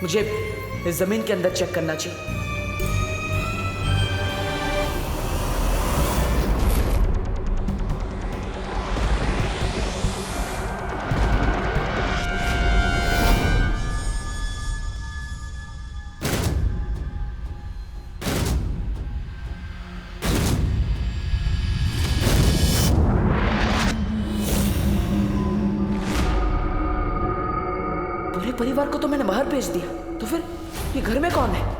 मुझे इस जमीन के अंदर चेक करना चाहिए। पूरे परिवार को तो मैंने बाहर भेज दिया, तो फिर ये घर में कौन है?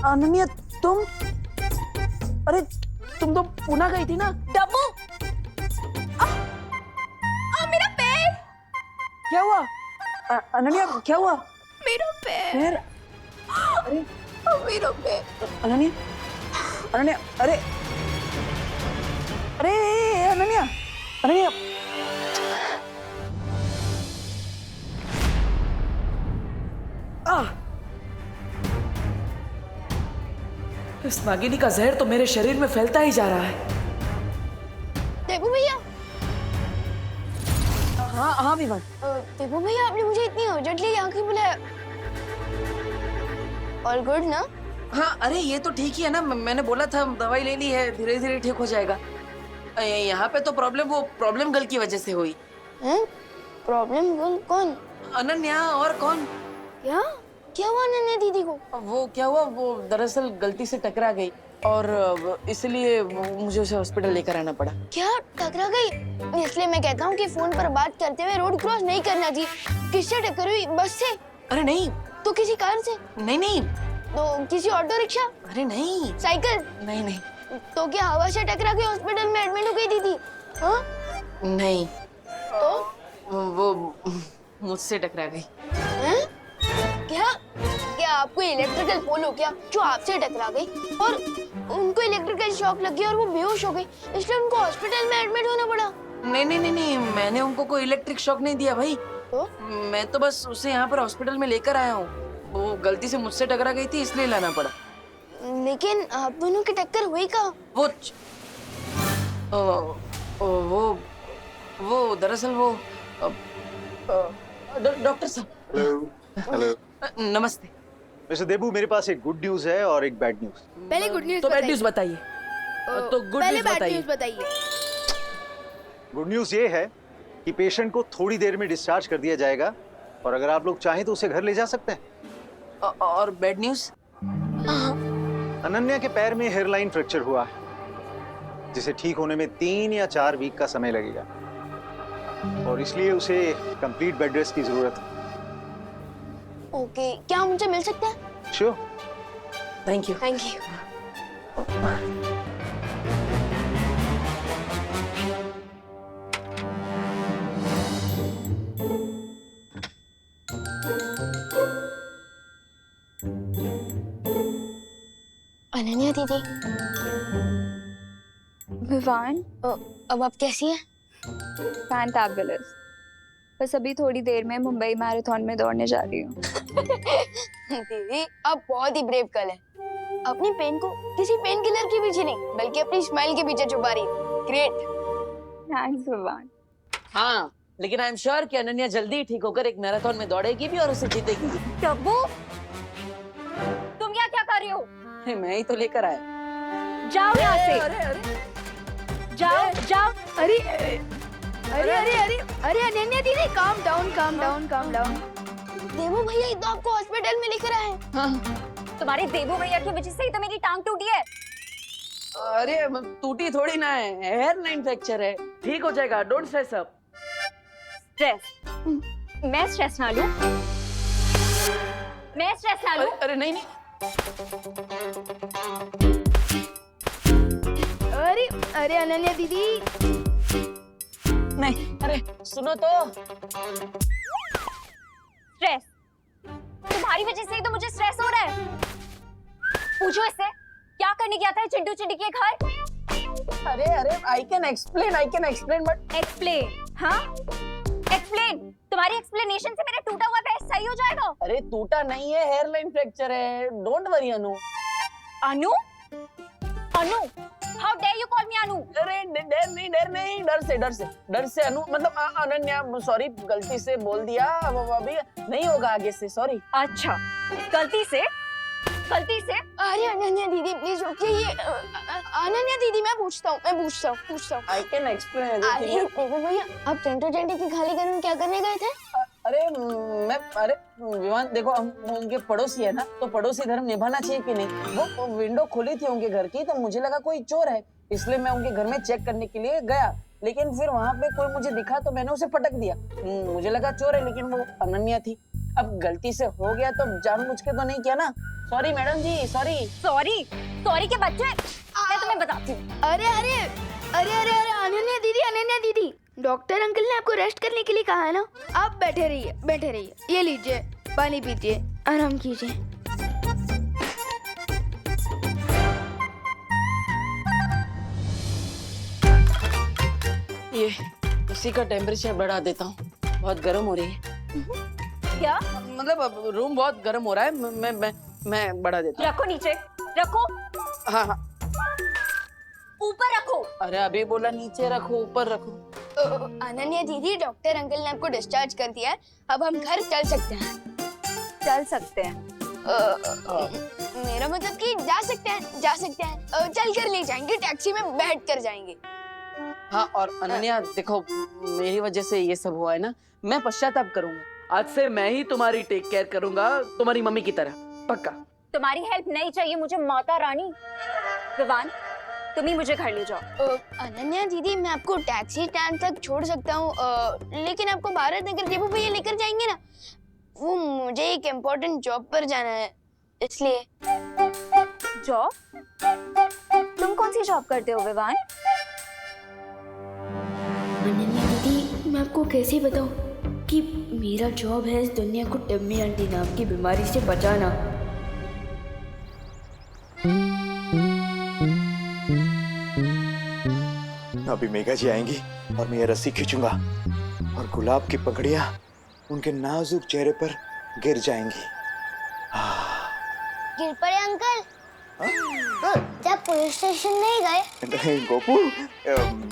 अनन्या, तुम? अरे तुम तो पुणे गई थी ना? डब्बू, मेरा पैर। क्या हुआ? अनन्या क्या हुआ? मेरा पैर? पैर। अरे मेरा पैर। अनन्या, अनन्या, अरे अरे अनन्या, अनन्या, इस नागिनी का जहर तो मेरे शरीर में फैलता ही जा रहा है। देबू भैया। हाँ हाँ विवान। देबू भैया, आपने मुझे इतनी अर्जेंटली यहाँ क्यों बुलाया? ऑल गुड ना? हाँ, अरे ये तो ठीक ही है ना, मैंने बोला था दवाई ले ली है, धीरे धीरे ठीक हो जाएगा। यहाँ पे तो प्रॉब्लम गर्ल की वजह से हुई। हैं? प्रॉब्लम गर्ल कौन? अनन्या, और कौन? क्या हुआ अनन्या दीदी को? वो क्या हुआ, वो दरअसल गलती से टकरा गई और इसलिए मुझे उसे हॉस्पिटल लेकर आना पड़ा। क्या टकरा गई? इसलिए मैं कहता हूँ कि फोन पर बात करते हुए रोड क्रॉस नहीं करना जी। किससे टक्कर हुई? बस से? अरे नहीं। तो किसी कार से? नहीं। तो किसी ऑटो रिक्शा? अरे नहीं। साइकिल? नहीं। तो क्या हवा से टकरा के हॉस्पिटल में एडमिट हो गई दीदी? हाँ? नहीं। तो वो मुझसे टकरा गई। हैं? क्या आपको इलेक्ट्रिकल पोल हो क्या जो आपसे टकरा गई और उनको इलेक्ट्रिकल शॉक लग गया और वो बेहोश हो गई, इसलिए उनको हॉस्पिटल में एडमिट होना पड़ा? नहीं, मैंने उनको कोई इलेक्ट्रिक शॉक नहीं दिया भाई। तो मैं तो बस उसे यहाँ पर हॉस्पिटल में लेकर आया हूँ। वो गलती से मुझसे टकरा गई थी, इसलिए लाना पड़ा। लेकिन आप दोनों की टक्कर हुई कहाँ? वो दरअसल वो डॉक्टर साहब। हेलो। नमस्ते। मिस्टर देबू, मेरे पास एक गुड न्यूज है और एक बैड न्यूज। पहले गुड न्यूज़ तो बैड न्यूज बताइए। तो गुड पहले न्यूज बैड बताइए। न्यूज़ बताइए। गुड न्यूज ये है कि पेशेंट को थोड़ी देर में डिस्चार्ज कर दिया जाएगा और अगर आप लोग चाहें तो उसे घर ले जा सकते हैं। और बैड न्यूज? अनन्या के पैर में हेयरलाइन फ्रैक्चर हुआ है, जिसे ठीक होने में 3 या 4 वीक का समय लगेगा और इसलिए उसे कंप्लीट बेड रेस्ट की जरूरत है। ओके, क्या हम उनसे मिल सकते हैं? Sure. Thank you. Thank you. Ananya दीदी, विवान, अब आप कैसी हैं? फैंटाबुलस। बस अभी थोड़ी देर में मुंबई मैराथन में दौड़ने जा रही हूँ। दीदी, आप बहुत ही ब्रेव गर्ल हैं। अपनी पेन को किसी पेन किलर के पीछे नहीं, बल्कि अपनी स्माइल के पीछे छुपा रही है। ग्रेट। थैंक्स विवान। हाँ, लेकिन आई एम श्योर कि अनन्या जल्दी ही ठीक होकर एक मैराथन में दौड़ेगी भी और उसे जीतेगी भी। डब्बू, तुम यहाँ क्या कर रही हो? मैं ही तो लेकर आया। जाओ यहाँ से। अरे जाओ। अरे अनन्या दीदी, काम डाउन। देवू भैया ही तो आपको हॉस्पिटल में लेकर आए हैं। हाँ। तुम्हारे देवू भैया की वजह से ही तो मेरी टांग टूटी है। अरे टूटी थोड़ी ना है, हेयरलाइन फ्रैक्चर है, ठीक हो जाएगा, डोंट स्ट्रेस अप। स्ट्रेस? मैं स्ट्रेस ना लूं? मैं स्ट्रेस ना लूं? अरे नहीं। अरे अनन्या दीदी, नहीं, अरे सुनो तो। स्ट्रेस, तुम्हारी वजह से ही तो मुझे स्ट्रेस हो रहा है। पूछो इससे, क्या करने गया था चिंटू चिंटी के घर? अरे अरे I can explain but explain? हाँ, एक्सप्लेन। तुम्हारी एक्सप्लेनेशन से मेरा टूटा हुआ पैर सही हो जाएगा। अरे टूटा नहीं है, हेयरलाइन फ्रैक्चर है। Don't worry Anu. Anu? Anu? How dare you call me Anu? अरे डर से अनु, मतलब अनन्या, सॉरी, गलती से बोल दिया। अब अभी नहीं होगा आगे से, सॉरी। अच्छा, गलती से? अरे अनन्या दीदी प्लीज रुकिए। ये अनन्या दीदी, मैं पूछता हूँ। आई कैन एक्सप्लेन अरे एवरीथिंग। देखो भैया, आप चिंटू चिंटी की खाली घर में क्या करने गए थे? अरे विवान, देखो हम उनके पड़ोसी है ना, तो पड़ोसी धर्म निभाना चाहिए कि नहीं। वो विंडो खुली थी उनके घर की, तो मुझे लगा कोई चोर है, इसलिए मैं उनके घर में चेक करने के लिए गया। लेकिन फिर वहाँ पे कोई मुझे दिखा तो मैंने उसे पटक दिया। मुझे लगा चोर है, लेकिन वो अनन्या थी। अब गलती से हो गया तो जानबूझ के तो नहीं किया ना। सॉरी मैडम जी, सॉरी। सॉरी के बच्चे, मैं तुम्हें बताती हूँ। अरे अनन्या दीदी, डॉक्टर अंकल ने आपको रेस्ट करने के लिए कहा है ना। आप बैठे रहिए। ये लीजिए, पानी पीजिए, आराम कीजिए। ये इसी का टेम्परेचर बढ़ा देता हूँ, बहुत गर्म हो रही है। क्या? मतलब अब रूम बहुत गर्म हो रहा है, मैं बढ़ा देता हूँ। रखो नीचे, रखो। हाँ, ऊपर रखो। अरे अभी बोला नीचे रखो, ऊपर रखो। अनन्या दीदी, डॉक्टर अंकल ने आपको डिस्चार्ज कर दिया है, अब हम घर चल सकते हैं। मेरा मतलब कि जा सकते हैं। चल कर ले जाएंगे, टैक्सी में बैठ कर जाएंगे। हाँ, और अनन्या देखो, मेरी वजह से ये सब हुआ है ना, मैं पश्चाताप करूंगा। आज से मैं ही तुम्हारी टेक केयर करूंगा, तुम्हारी मम्मी की तरह, पक्का। तुम्हारी हेल्प नहीं चाहिए मुझे, माता रानी। विवान, तुम ही मुझे घर ले जाओ। अनन्या दीदी, मैं आपको टैक्सी स्टैंड तक छोड़ सकता हूँ, लेकिन आपको भारत नगर देवू भैया लेकर जाएंगे ना। वो मुझे एक इम्पोर्टेंट जॉब पर जाना है, इसलिए। जॉब? तुम कौन सी जॉब करते हो विवान? अनन्या दीदी, मैं आपको कैसे बताऊं कि मेरा जॉब है इस दुनिया को टम्मी आंटी नाम की बीमारी से बचाना। अभी मेघा जी आएंगी और मैं ये रस्सी खींचूंगा और गुलाब की पकड़ियां उनके नाजुक चेहरे पर गिर जाएंगी। गिर पड़े अंकल? जब पुलिस स्टेशन नहीं गए? नहीं गोपू,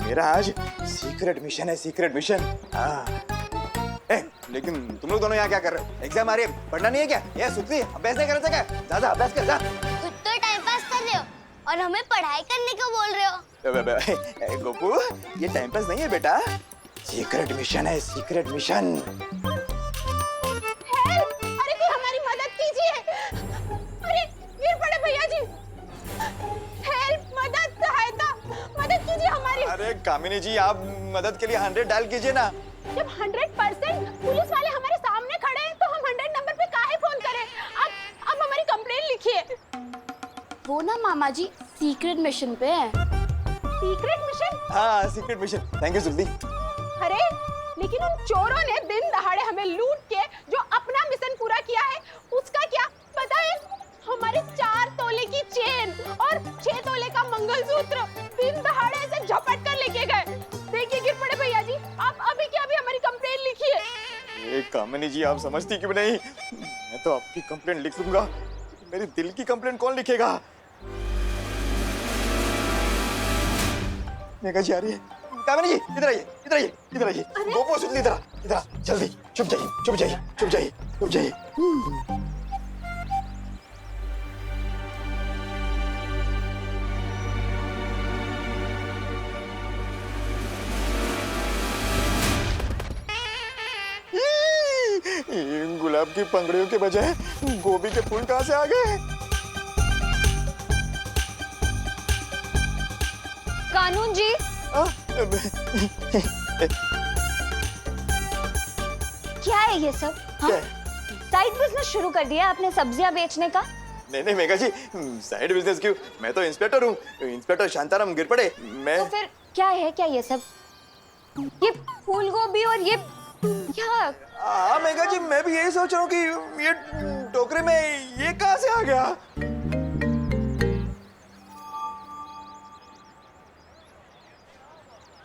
मेरा आज सीक्रेट मिशन है, सीक्रेट मिशन। लेकिन तुम लोग दोनों यहाँ क्या कर रहे हो? एग्जाम आ रही है, पढ़ना नहीं है क्या? ये सुखी अभ्यास नहीं कर रहे थे क्या? जा अभ्यास कर, जा। खुद तो टाइम पास कर रहे हो और हमें पढ़ाई करने को बोल रहे हो। गोपू, ये टाइम पास नहीं है बेटा, सीक्रेट मिशन है, सीक्रेट मिशन। अरे कोई हमारी मदद कीजिए। अरे गिर पड़े भैया जी। हेल्प, मदद कीजिए हमारी। अरे कामिनी जी, आप मदद के लिए 100 डायल कीजिए ना। जब 100% पुलिस वाले हमारे सामने खड़े हैं तो हम 100 नंबर पे काहे फोन करें? अब हमारी कंप्लेंट लिखिए। वो ना मामा जी सीक्रेट मिशन पे है। Secret mission? हाँ, secret mission. Thank you Juldi. अरे लेकिन उन चोरों ने दिन दहाड़े हमें लूट के जो अपना मिशन पूरा किया है, उसका क्या पता है? हमारे 4 तोले की चेन और 6 तोले का मंगलसूत्र दिन दहाड़े से झपट कर लेके गए। देखिए गिर पड़े भैया जी, आप अभी के अभी हमारी कंप्लेंट लिखिए। कामिनी जी, आप समझती क्यों नहीं? मैं तो आपकी कंप्लेंट लिख लूंगा, मेरी दिल की कंप्लेंट कौन लिखेगा? मेघा जी आ रही है। कामिनी जी, इधर आइए। गोपू, सुन ली, इधर आ, जल्दी। चुप जाइए। गुलाब की पंखुड़ियों के बजाय गोभी के फूल कहाँ से आ गए? कानून जी, क्या है ये सब? हाँ? साइड बिजनेस शुरू कर दिया आपने सब्जियां बेचने का? नहीं मेघा जी, साइड बिजनेस क्यों? मैं तो इंस्पेक्टर हूँ, इंस्पेक्टर शांताराम गिरपड़े। मैं तो फिर क्या है, क्या ये सब? ये फूल गोभी और ये क्या? हाँ मेघा जी, मैं भी यही सोच रहा हूँ कि ये टोकरे में ये कहाँ से आ गया।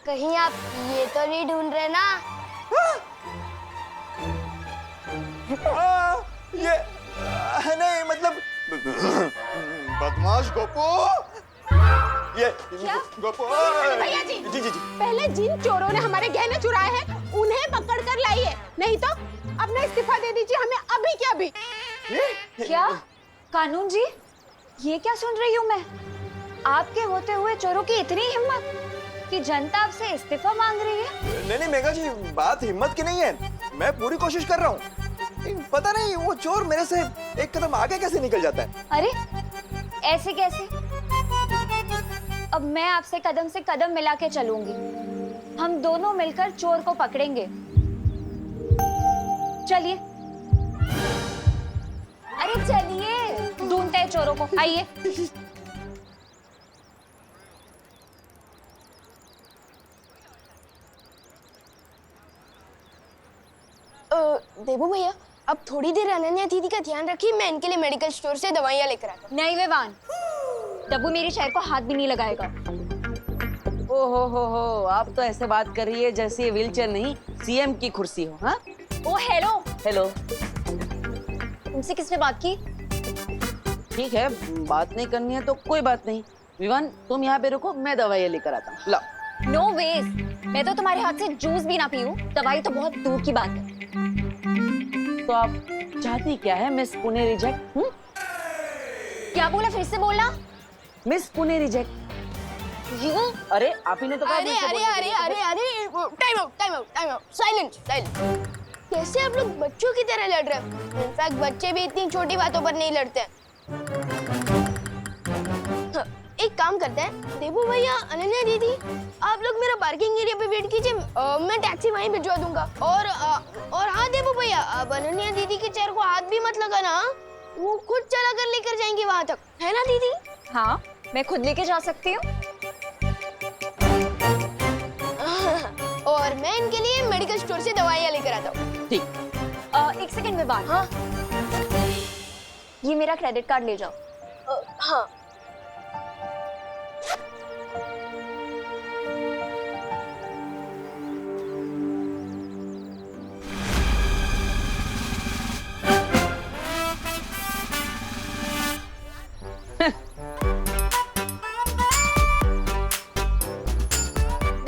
कहीं आप ये तो नहीं ढूंढ रहे ना? ये नहीं मतलब बदमाश गोपू, ये गोपू। भैया जी, जी जी जी। पहले जिन चोरों ने हमारे गहने चुराए हैं उन्हें पकड़ कर लाइए, नहीं तो अपना इस्तीफा दे दीजिए हमें अभी के अभी। क्या कानून जी, ये क्या सुन रही हूँ मैं? आपके होते हुए चोरों की इतनी हिम्मत कि जनता आपसे इस्तीफा मांग रही है? नहीं मेघा जी, बात हिम्मत की नहीं है, मैं पूरी कोशिश कर रहा हूँ। पता नहीं वो चोर मेरे से एक कदम आगे कैसे निकल जाता है। अरे ऐसे कैसे? अब मैं आपसे कदम से कदम मिला के चलूंगी, हम दोनों मिलकर चोर को पकड़ेंगे। चलिए, अरे चलिए, ढूंढते हैं चोरों को, आइए। देबू भैया, अब थोड़ी देर अनन्या दीदी का ध्यान रखिए, मैं इनके लिए मेडिकल स्टोर से दवाइयाँ लेकर आता हूँ। नहीं विवान, डब्बू मेरी शहर को हाथ भी नहीं लगाएगा। ओ हो, आप तो ऐसे बात कर रही है जैसे ये व्हीलचेयर नहीं सीएम की कुर्सी हो। हाँ ओ हेलो हेलो, तुमसे किसने बात की? ठीक है, बात नहीं करनी है तो कोई बात नहीं। विवान तुम यहाँ पे रुको, मैं दवाइयाँ लेकर आता हूँ। लाओ। नो वेज, मैं तो तुम्हारे हाथ से जूस भी ना पीऊं, दवाई तो बहुत दूर की बात है। तो आप चाहती क्या है मिस पुणे रिजेक्ट? क्या बोला, फिर से बोलना। Miss Pune reject. यू? अरे आप ही ने तो कहा अरे मुझसे अरे बोलने अरे के अरे अरे, time out time out time out, silent silent. कैसे आप लोग बच्चों की तरह लड़ रहे हैं? इनफैक्ट बच्चे भी इतनी छोटी बातों पर नहीं लड़ते हैं। एक काम करते हैं, देबू भैया, अनन्या दीदी, आप लोग मेरा पार्किंग एरिया पे वेट कीजिए, मैं टैक्सी वहीं भिजवा दूंगा। और हाँ देबू भैया, अब अनन्या दीदी के चेहरे को हाथ भी मत लगाना, वो खुद चला कर लेकर जाएंगी वहां तक, है ना दीदी? हाँ, मैं खुद लेके जा सकती हूँ। और मैं इनके लिए मेडिकल स्टोर से दवाइयाँ लेकर आता हूँ। ठीक। एक सेकंड में बात। हाँ ये मेरा क्रेडिट कार्ड ले जाओ। हाँ।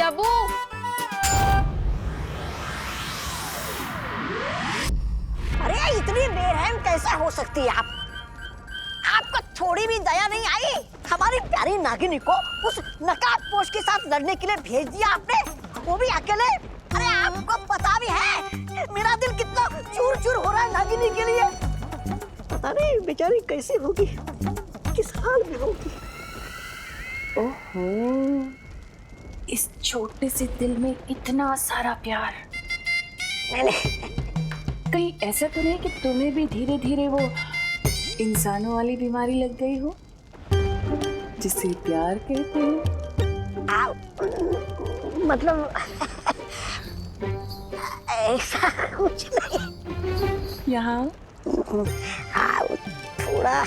डब्बू, अरे इतनी बेरहम कैसे हो सकती है आप? आपको थोड़ी भी दया नहीं आई? हमारी प्यारी नागिनी को उस नकाबपोश के साथ लड़ने के लिए भेज दिया आपने, वो भी अकेले। अरे आपको पता भी है मेरा दिल कितना चूर चूर हो रहा है नागिनी के लिए। पता नहीं बेचारी कैसी होगी, किस हाल में होगी। ओहो, इस छोटे से दिल में इतना सारा प्यार। नहीं, कहीं ऐसा तो नहीं कि तुम्हें भी धीरे धीरे वो इंसानों वाली बीमारी लग गई हो जिसे प्यार कहते हैं? मतलब ऐसा कुछ नहीं। यहाँ हाँ, थोड़ा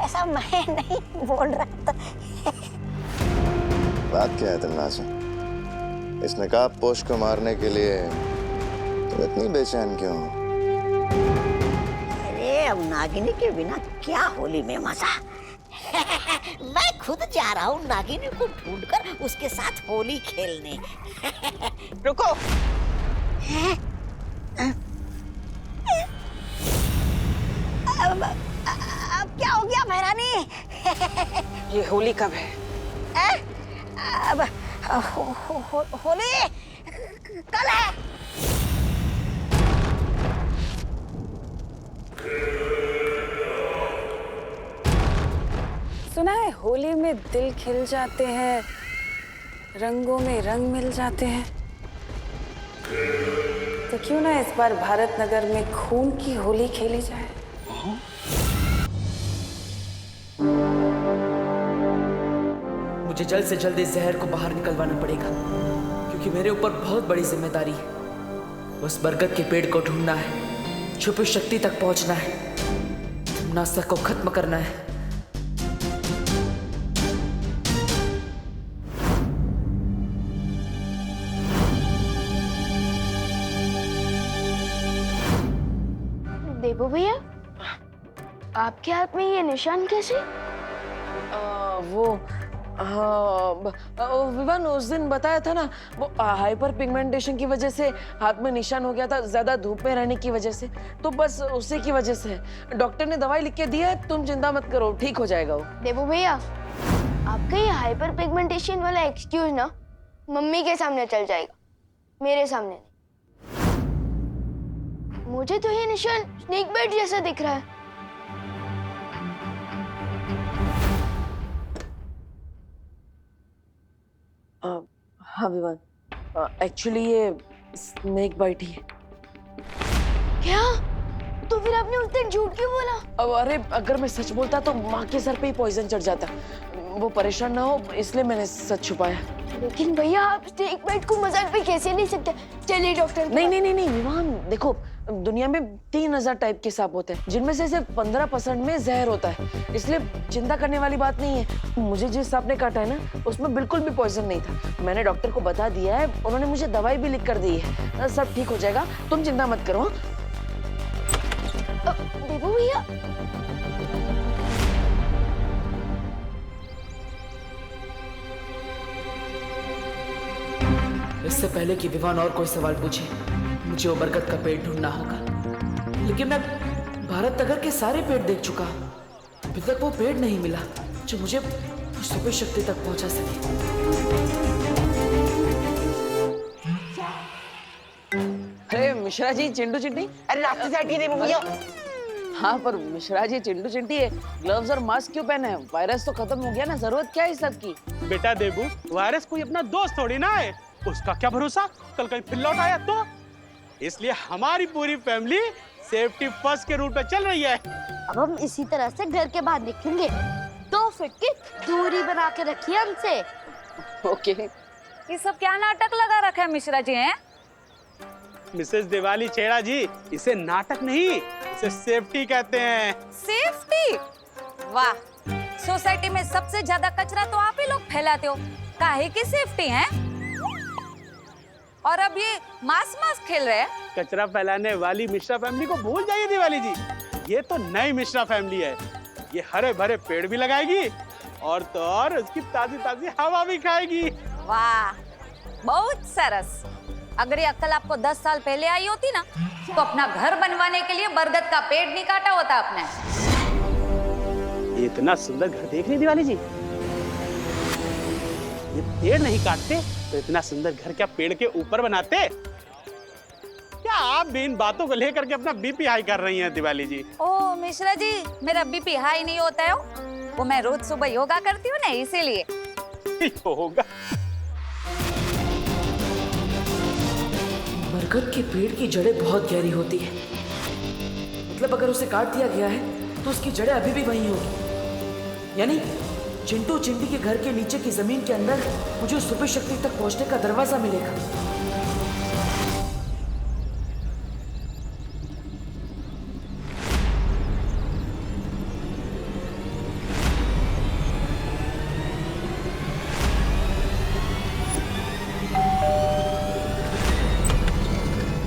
ऐसा मैं नहीं बोल रहा था। बात क्या है तन्नाज? इस नकाबपोश को मारने के लिए तुम इतनी बेचैन क्यों हो? अरे अब नागिनी के बिना क्या होली में मजा। मैं खुद जा रहा हूँ नागिनी को ढूंढकर उसके साथ होली खेलने। रुको। अब क्या हो गया महारानी? ये होली कब है? अब होली कल है। सुना है होली में दिल खिल जाते हैं, रंगों में रंग मिल जाते हैं। तो क्यों ना इस बार भारत नगर में खून की होली खेली जाए। मुझे जल्द से जल्द इस जहर को बाहर निकलवाना पड़ेगा, क्योंकि मेरे ऊपर बहुत बड़ी जिम्मेदारी है। उस बरगद के पेड़ को ढूंढना है, छुपी शक्ति तक पहुंचना है, नासा को खत्म करना है। देबू भैया, आपके हाथ में ये निशान कैसे? विवान उस दिन बताया था ना, वो हाइपर पिगमेंटेशन की वजह से हाथ में निशान हो गया था, ज्यादा धूप में रहने की वजह से। तो बस उसी की वजह से डॉक्टर ने दवाई लिख के दी है, तुम चिंता मत करो, ठीक हो जाएगा वो। देबू भैया, आपका ये हाइपर पिगमेंटेशन वाला एक्सक्यूज ना मम्मी के सामने चल जाएगा, मेरे सामने नहीं। मुझे तो ये निशान स्नेक बाइट जैसा दिख रहा है। हाँ विवान, एक्चुअली ये स्नेक बाइट ही है। क्या? तो फिर आपने उस दिन झूठ क्यों बोला? अब अरे अगर मैं सच बोलता तो माँ के सर पे ही पॉइजन चढ़ जाता, वो परेशान ना हो इसलिए मैंने सच छुपाया। लेकिन भैया, आप स्नेक बाइट को मजाक में कैसे नहीं सकते? चलिए डॉक्टर। नहीं विवान, देखो दुनिया में 3000 टाइप के सांप होते हैं, जिनमें से सिर्फ 15% में जहर होता है, इसलिए चिंता करने वाली बात नहीं है। मुझे जिस सांप ने काटा है ना, उसमें बिल्कुल भी पॉइजन नहीं था। मैंने डॉक्टर को बता दिया है, उन्होंने मुझे दवाई भी लिख कर दी है, सब ठीक हो जाएगा, तुम चिंता मत करो। देबू भैया, इससे पहले कि विवान और कोई सवाल पूछे, मुझे वो बरगद का पेड़ ढूंढना होगा। लेकिन मैं भारत नगर के सारे पेड़ देख चुका, अभी तक वो पेड़ नहीं मिला जो मुझे सुपर शक्ति तक पहुंचा सके। अरे मिश्रा जी, चिंटू चिंटी, अरे रास्ते से हटिए देबू भैया। हाँ पर मिश्रा जी, चिंटू चिंटी है, ग्लव्स और मास्क क्यों पहने हैं? वायरस तो खत्म हो गया ना, जरूरत क्या है इस सब की? बेटा देबू, वायरस कोई अपना दोस्त थोड़ी ना है, उसका क्या भरोसा कल कहीं फिर लौट आया तो। इसलिए हमारी पूरी फैमिली सेफ्टी फर्स्ट के रूट पे चल रही है। अब हम इसी तरह से घर के बाहर निकलेंगे। 2 फीट की दूरी बना के रखिए हमसे। ओके। ये सब क्या नाटक लगा रखा है मिश्रा जी हैं? मिसेस दिवाली छेड़ा जी, इसे नाटक नहीं, इसे सेफ्टी कहते हैं। सेफ्टी? वाह, सोसाइटी में सबसे ज्यादा कचरा तो आप ही लोग फैलाते हो, काहे की सेफ्टी है? और अब ये मास खेल रहे हैं। कचरा फैलाने वाली मिश्रा फैमिली को भूल जाइए दिवाली जी, ये तो नई मिश्रा फैमिली है। ये हरे भरे पेड़ भी लगाएगी और तो और उसकी ताजी ताजी हवा भी खाएगी। वाह, बहुत सरस। अगर ये अक्ल आपको 10 साल पहले आई होती ना, तो अपना घर बनवाने के लिए बरगद का पेड़ नहीं काटा होता आपने। ये इतना सुंदर घर देख रही दिवाली जी, ये पेड़ नहीं काटते तो इतना सुंदर घर क्या पेड़ के ऊपर बनाते? क्या आप भी इन बातों को लेकर के अपना बीपी हाई कर रही हैं दिवाली जी? ओ मिश्रा जी, मेरा बीपी हाई नहीं होता है, वो मैं रोज सुबह योगा करती हूँ ना, इसीलिए। योगा? बरगद के पेड़ की जड़ें बहुत गहरी होती है, मतलब अगर उसे काट दिया गया है तो उसकी जड़ें अभी भी वहीं होगी। यानी चिंटू चिंटी के घर के नीचे की जमीन के अंदर मुझे सुपर शक्ति तक पहुंचने का दरवाजा मिलेगा।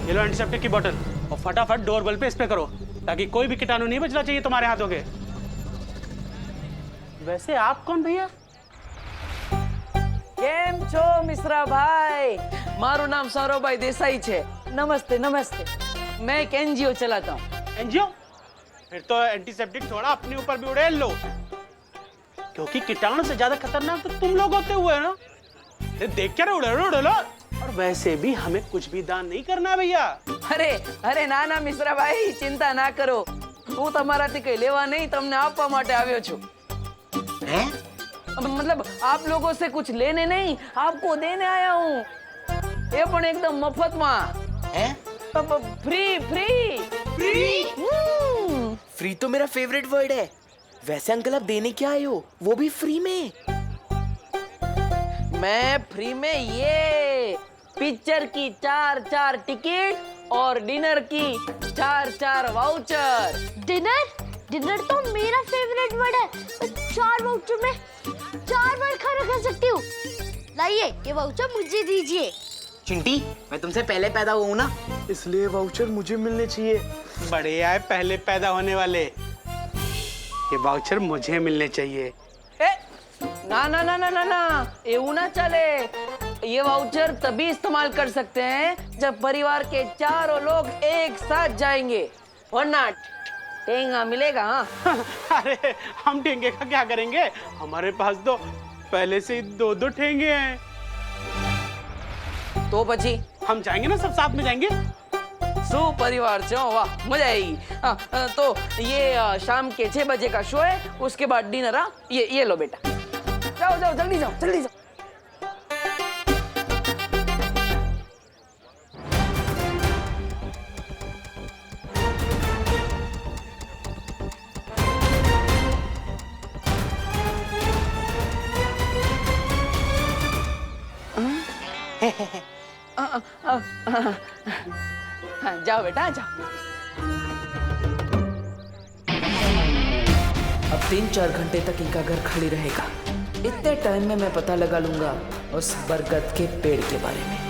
ये लो एंटीसेप्टिक की बोतल और फटाफट डोरबेल पे स्प्रे करो, ताकि कोई भी कीटाणु नहीं बचना चाहिए तुम्हारे हाथों के। वैसे आप कौन भैया? केम छो मिश्रा भाई? मारू नाम सौरभभाई देसाई छे। नमस्ते नमस्ते। मैं एक एनजीओ चलाता हूँ। एनजीओ? फिर तो एंटीसेप्टिक थोड़ा अपने ऊपर भी उड़ेल लो, क्योंकि कीटाणु से ज्यादा खतरनाक तो तुम लोग होते हुए ना। देख क्या उड़ेलो। और वैसे भी हमें कुछ भी दान नहीं करना है भैया। अरे अरे ना ना मिश्रा भाई, चिंता ना करो, હું તમારાથી કઈ લેવા નહીં, તમને આપવા માટે આવ્યો છું। मतलब आप लोगों से कुछ लेने नहीं, आपको देने आया हूँ। એ પણ એકદમ મફતમાં. हैं? Free free free? फ्री तो मेरा फेवरेट वर्ड है। वैसे अंकल आप देने क्या आए हो, वो भी फ्री में? मैं फ्री में ये पिक्चर की 4 टिकट और डिनर की 4 वाउचर। डिनर तो मेरा फेवरेट वर्ड है। 4 वाउचर में 4 बार खाना खा सकती हूँ। लाइए ये वाउचर मुझे दीजिए। चिंटी, मैं तुमसे पहले पैदा हुआ हूँ ना, इसलिए वाउचर मुझे मिलने चाहिए। बढ़िया है, पहले पैदा होने वाले। ये वाउचर मुझे मिलने चाहिए। ए, ना ना ना ना ना ना, એવું ना चले। ये वाउचर तभी इस्तेमाल कर सकते हैं जब परिवार के चारों लोग एक साथ जाएंगे, वरना टेंगा मिलेगा। हाँ? अरे हम ठेंगे का क्या करेंगे, हमारे पास तो पहले से ही 2 ठेंगे हैं। तो પછી हम जाएंगे ना, सब साथ में जाएंगे। सुपरिवार से वाह मजा आएगी। तो ये शाम के 6 बजे का शो है, उसके बाद डिनर। हाँ ये लो बेटा, जाओ जाओ जल्दी जाओ जल्दी जाओ। हाँ, जाओ बेटा जाओ। अब 3-4 घंटे तक इनका घर खाली रहेगा। इतने टाइम में मैं पता लगा लूंगा उस बरगद के पेड़ के बारे में।